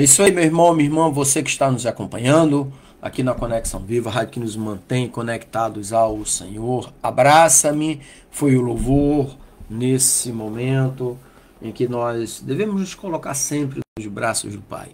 É isso aí, meu irmão, minha irmã, você que está nos acompanhando aqui na Conexão Viva, a rádio que nos mantém conectados ao Senhor. Abraça-me, foi o louvor nesse momento em que nós devemos nos colocar sempre nos braços do Pai.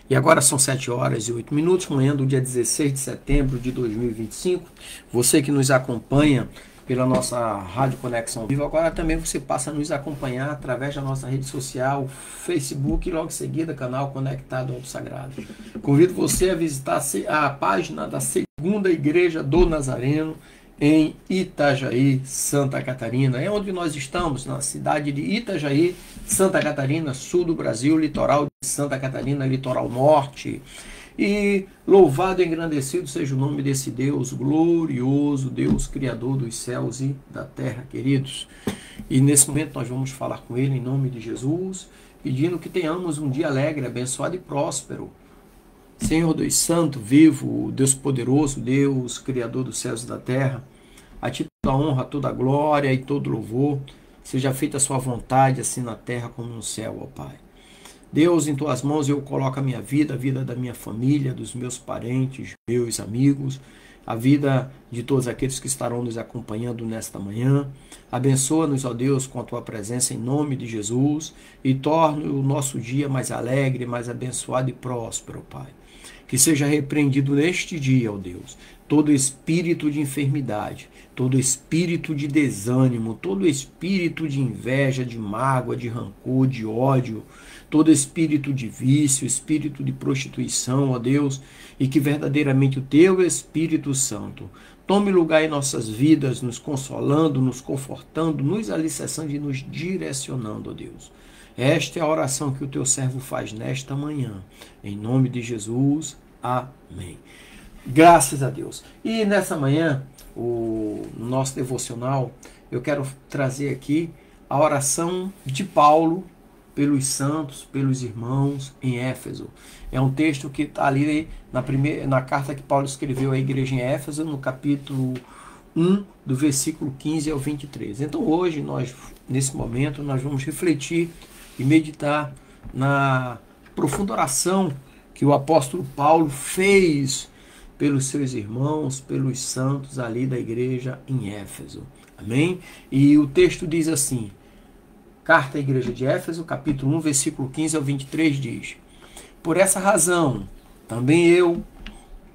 E agora são 7h08, manhã do dia 16 de setembro de 2025. Você que nos acompanha pela nossa Rádio Conexão Viva, agora também você passa a nos acompanhar através da nossa rede social, Facebook e logo em seguida canal Conectado ao Sagrado. Convido você a visitar a página da Segunda Igreja do Nazareno em Itajaí, Santa Catarina. É onde nós estamos, na cidade de Itajaí, Santa Catarina, sul do Brasil, litoral de Santa Catarina, litoral norte. E louvado e engrandecido seja o nome desse Deus glorioso, Deus Criador dos céus e da terra, queridos. E nesse momento nós vamos falar com Ele em nome de Jesus, pedindo que tenhamos um dia alegre, abençoado e próspero. Senhor Deus Santo, vivo, Deus poderoso, Deus Criador dos céus e da terra, a Ti toda a honra, toda a glória e todo louvor, seja feita a Sua vontade, assim na terra como no céu, ó Pai. Deus, em Tuas mãos eu coloco a minha vida, a vida da minha família, dos meus parentes, meus amigos, a vida de todos aqueles que estarão nos acompanhando nesta manhã. Abençoa-nos, ó Deus, com a Tua presença em nome de Jesus e torne o nosso dia mais alegre, mais abençoado e próspero, Pai. Que seja repreendido neste dia, ó Deus, todo espírito de enfermidade, todo espírito de desânimo, todo espírito de inveja, de mágoa, de rancor, de ódio, todo espírito de vício, espírito de prostituição, ó Deus, e que verdadeiramente o Teu Espírito Santo tome lugar em nossas vidas, nos consolando, nos confortando, nos alicerçando e nos direcionando, ó Deus. Esta é a oração que o Teu servo faz nesta manhã. Em nome de Jesus, amém. Graças a Deus. E nessa manhã, no nosso devocional, eu quero trazer aqui a oração de Paulo pelos santos, pelos irmãos em Éfeso. É um texto que está ali na carta que Paulo escreveu à igreja em Éfeso, no capítulo 1, do versículo 15 ao 23. Então hoje, nesse momento, nós vamos refletir e meditar na profunda oração que o apóstolo Paulo fez pelos seus irmãos, pelos santos ali da igreja em Éfeso. Amém? E o texto diz assim, Carta à Igreja de Éfeso, capítulo 1, versículo 15 ao 23 diz: Por essa razão, também eu,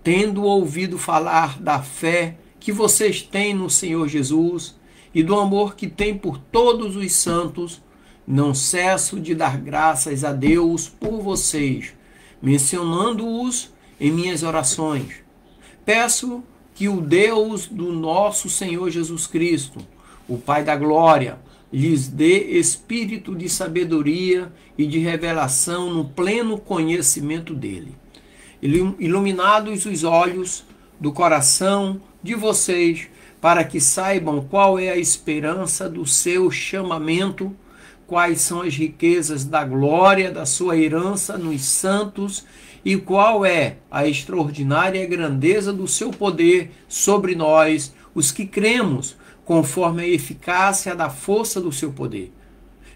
tendo ouvido falar da fé que vocês têm no Senhor Jesus e do amor que têm por todos os santos, não cesso de dar graças a Deus por vocês, mencionando-os em minhas orações. Peço que o Deus do nosso Senhor Jesus Cristo, o Pai da glória, lhes dê espírito de sabedoria e de revelação no pleno conhecimento dele. Iluminados os olhos do coração de vocês, para que saibam qual é a esperança do seu chamamento, quais são as riquezas da glória da sua herança nos santos e qual é a extraordinária grandeza do seu poder sobre nós, os que cremos, conforme a eficácia da força do seu poder.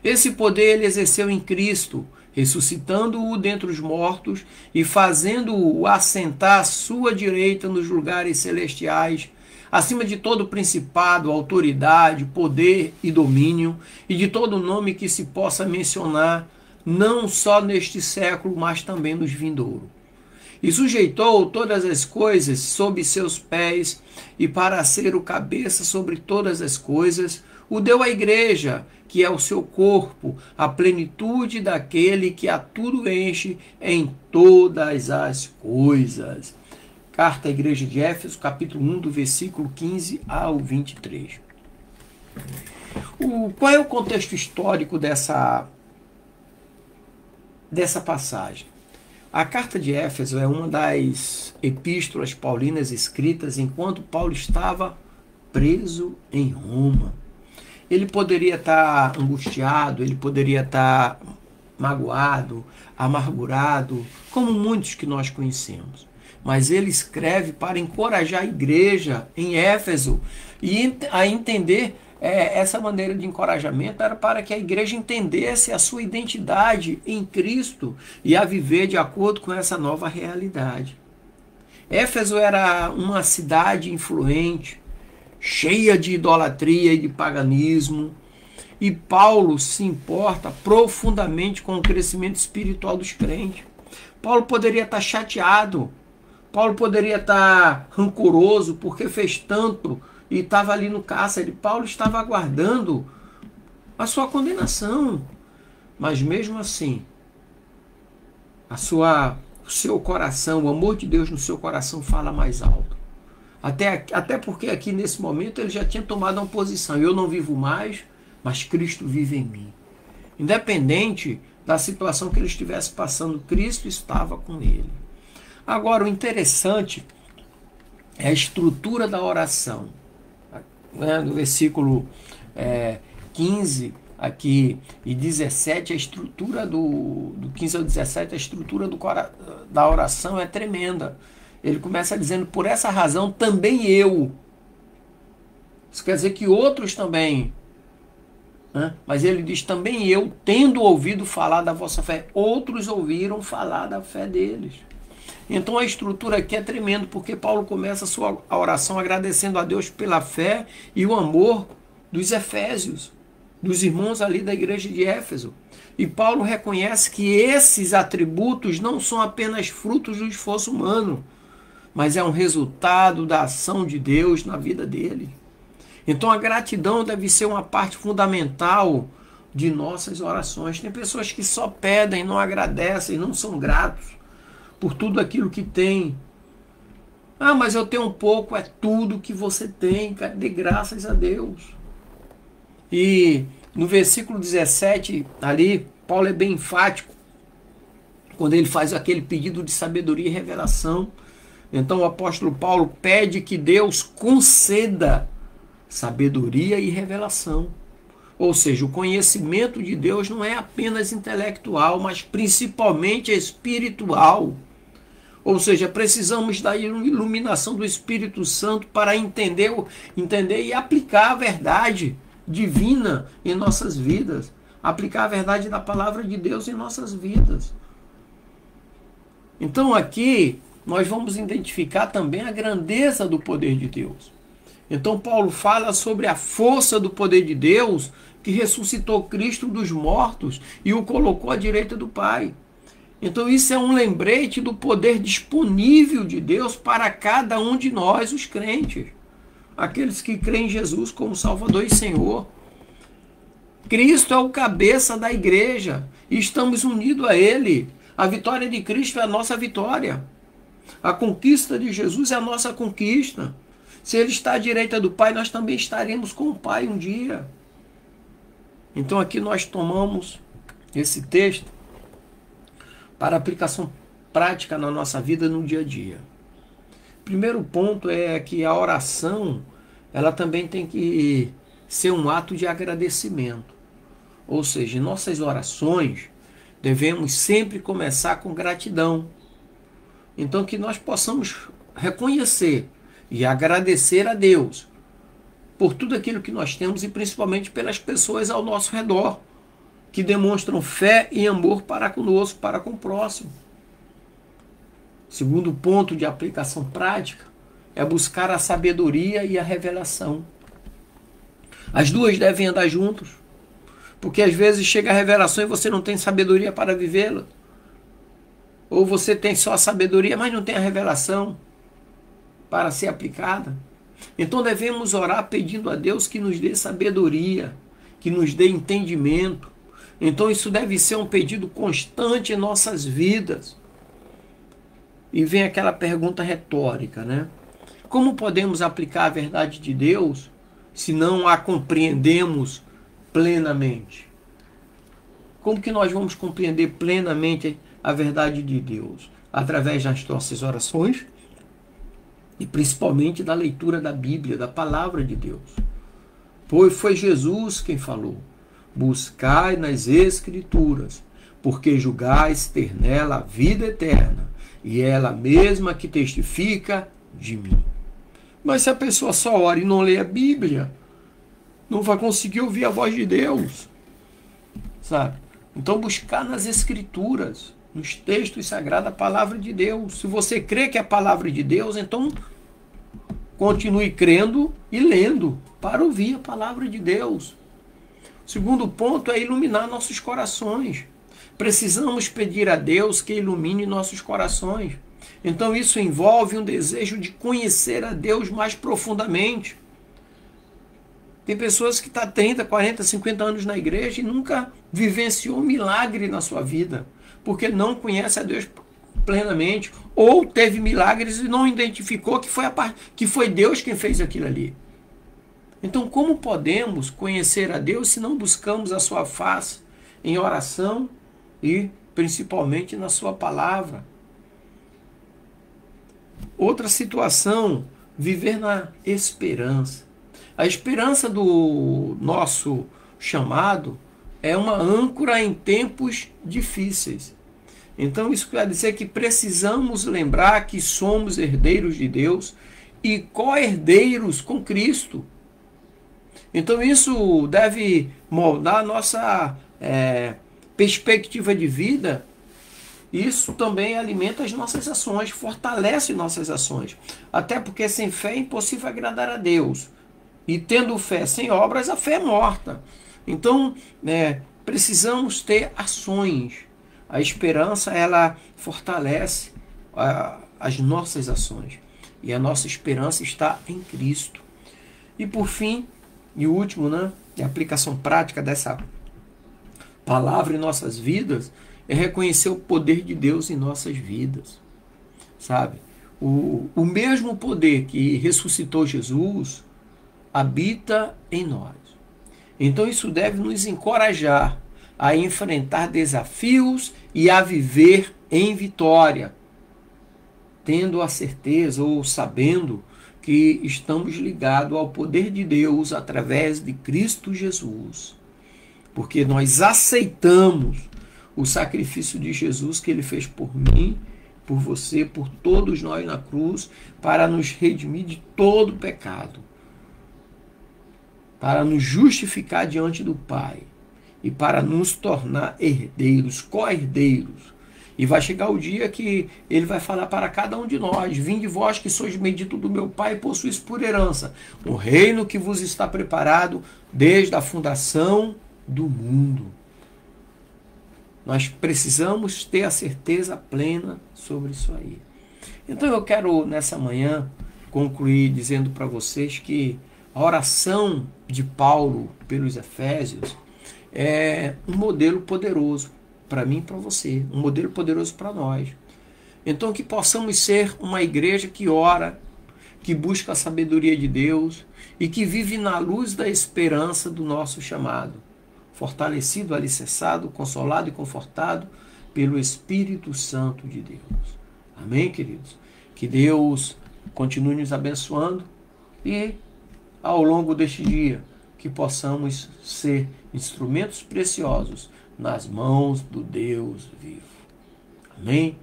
Esse poder ele exerceu em Cristo, ressuscitando-o dentre os mortos e fazendo-o assentar à sua direita nos lugares celestiais, acima de todo principado, autoridade, poder e domínio, e de todo nome que se possa mencionar, não só neste século, mas também nos vindouros. E sujeitou todas as coisas sob seus pés, e para ser o cabeça sobre todas as coisas, o deu à igreja, que é o seu corpo, a plenitude daquele que a tudo enche em todas as coisas. Carta à Igreja de Éfeso, capítulo 1, do versículo 15 ao 23. Qual é o contexto histórico dessa passagem? A carta de Éfeso é uma das epístolas paulinas escritas enquanto Paulo estava preso em Roma. Ele poderia estar angustiado, ele poderia estar magoado, amargurado, como muitos que nós conhecemos. Mas ele escreve para encorajar a igreja em Éfeso e a entender essa maneira de encorajamento era para que a igreja entendesse a sua identidade em Cristo e a viver de acordo com essa nova realidade. Éfeso era uma cidade influente, cheia de idolatria e de paganismo, e Paulo se importa profundamente com o crescimento espiritual dos crentes. Paulo poderia estar chateado, Paulo poderia estar rancoroso porque fez tanto e estava ali no cárcere. Paulo estava aguardando a sua condenação, mas mesmo assim, o seu coração, o amor de Deus no seu coração fala mais alto. Até porque aqui nesse momento ele já tinha tomado uma posição. Eu não vivo mais, mas Cristo vive em mim. Independente da situação que ele estivesse passando, Cristo estava com ele. Agora, o interessante é a estrutura da oração. No versículo 15 aqui e 17, a estrutura do 15 ao 17, a estrutura da oração é tremenda. Ele começa dizendo, por essa razão também eu. Isso quer dizer que outros também. Mas ele diz, também eu, tendo ouvido falar da vossa fé. Outros ouviram falar da fé deles. Então a estrutura aqui é tremenda, porque Paulo começa a oração agradecendo a Deus pela fé e o amor dos efésios, dos irmãos ali da igreja de Éfeso. E Paulo reconhece que esses atributos não são apenas frutos do esforço humano, mas é um resultado da ação de Deus na vida dele. Então a gratidão deve ser uma parte fundamental de nossas orações. Tem pessoas que só pedem, não agradecem, não são gratos por tudo aquilo que tem. Mas eu tenho um pouco, é tudo que você tem, cara, dê graças a Deus. E no versículo 17, ali, Paulo é bem enfático, quando ele faz aquele pedido de sabedoria e revelação. Então o apóstolo Paulo pede que Deus conceda sabedoria e revelação. Ou seja, o conhecimento de Deus não é apenas intelectual, mas principalmente espiritual. Ou seja, precisamos da iluminação do Espírito Santo para entender e aplicar a verdade divina em nossas vidas. Aplicar a verdade da palavra de Deus em nossas vidas. Então aqui nós vamos identificar também a grandeza do poder de Deus. Então Paulo fala sobre a força do poder de Deus que ressuscitou Cristo dos mortos e o colocou à direita do Pai. Então isso é um lembrete do poder disponível de Deus para cada um de nós, os crentes. Aqueles que creem em Jesus como Salvador e Senhor. Cristo é o cabeça da igreja e estamos unidos a Ele. A vitória de Cristo é a nossa vitória. A conquista de Jesus é a nossa conquista. Se Ele está à direita do Pai, nós também estaremos com o Pai um dia. Então aqui nós tomamos esse texto para aplicação prática na nossa vida no dia a dia. Primeiro ponto é que a oração, ela também tem que ser um ato de agradecimento. Ou seja, em nossas orações devemos sempre começar com gratidão. Então que nós possamos reconhecer e agradecer a Deus por tudo aquilo que nós temos e principalmente pelas pessoas ao nosso redor que demonstram fé e amor para conosco, para com o próximo. Segundo ponto de aplicação prática é buscar a sabedoria e a revelação. As duas devem andar juntos, porque às vezes chega a revelação e você não tem sabedoria para vivê-la. Ou você tem só a sabedoria, mas não tem a revelação para ser aplicada. Então devemos orar pedindo a Deus que nos dê sabedoria, que nos dê entendimento. Então isso deve ser um pedido constante em nossas vidas. E vem aquela pergunta retórica, né? Como podemos aplicar a verdade de Deus se não a compreendemos plenamente? Como que nós vamos compreender plenamente a verdade de Deus? Através das nossas orações e principalmente da leitura da Bíblia, da palavra de Deus. Pois foi Jesus quem falou: buscai nas Escrituras, porque julgais ter nela a vida eterna, e é ela mesma que testifica de mim. Mas se a pessoa só ora e não lê a Bíblia, não vai conseguir ouvir a voz de Deus, sabe? Então buscar nas Escrituras, nos textos sagrados, a palavra de Deus. Se você crê que é a palavra de Deus, então continue crendo e lendo para ouvir a palavra de Deus. O segundo ponto é iluminar nossos corações. Precisamos pedir a Deus que ilumine nossos corações. Então isso envolve um desejo de conhecer a Deus mais profundamente. Tem pessoas que estão 30, 40, 50 anos na igreja e nunca vivenciou um milagre na sua vida, porque não conhece a Deus plenamente, ou teve milagres e não identificou que foi Deus quem fez aquilo ali. Então, como podemos conhecer a Deus se não buscamos a sua face em oração e principalmente na sua palavra? Outra situação, viver na esperança. A esperança do nosso chamado é uma âncora em tempos difíceis. Então isso quer dizer que precisamos lembrar que somos herdeiros de Deus e co-herdeiros com Cristo. Então isso deve moldar a nossa perspectiva de vida. Isso também alimenta as nossas ações, fortalece nossas ações. Até porque sem fé é impossível agradar a Deus. E tendo fé sem obras, a fé é morta. Então, precisamos ter ações. A esperança, ela fortalece as nossas ações. E a nossa esperança está em Cristo. E por fim, e último, a aplicação prática dessa palavra em nossas vidas, é reconhecer o poder de Deus em nossas vidas. Sabe? O mesmo poder que ressuscitou Jesus habita em nós. Então isso deve nos encorajar a enfrentar desafios e a viver em vitória, tendo a certeza ou sabendo que estamos ligados ao poder de Deus através de Cristo Jesus. Porque nós aceitamos o sacrifício de Jesus que ele fez por mim, por você, por todos nós na cruz, para nos redimir de todo pecado, para nos justificar diante do Pai e para nos tornar herdeiros, co-herdeiros. E vai chegar o dia que ele vai falar para cada um de nós: vinde vós que sois bendito do meu Pai e possuís por herança o reino que vos está preparado desde a fundação do mundo. Nós precisamos ter a certeza plena sobre isso aí. Então eu quero nessa manhã concluir dizendo para vocês que a oração de Paulo pelos Efésios é um modelo poderoso para mim e para você, um modelo poderoso para nós. Então que possamos ser uma igreja que ora, que busca a sabedoria de Deus e que vive na luz da esperança do nosso chamado, fortalecido, alicerçado, consolado e confortado pelo Espírito Santo de Deus. Amém, queridos? Que Deus continue nos abençoando e ao longo deste dia, que possamos ser instrumentos preciosos nas mãos do Deus vivo. Amém?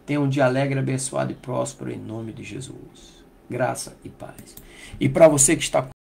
Tenha um dia alegre, abençoado e próspero em nome de Jesus. Graça e paz. E para você que está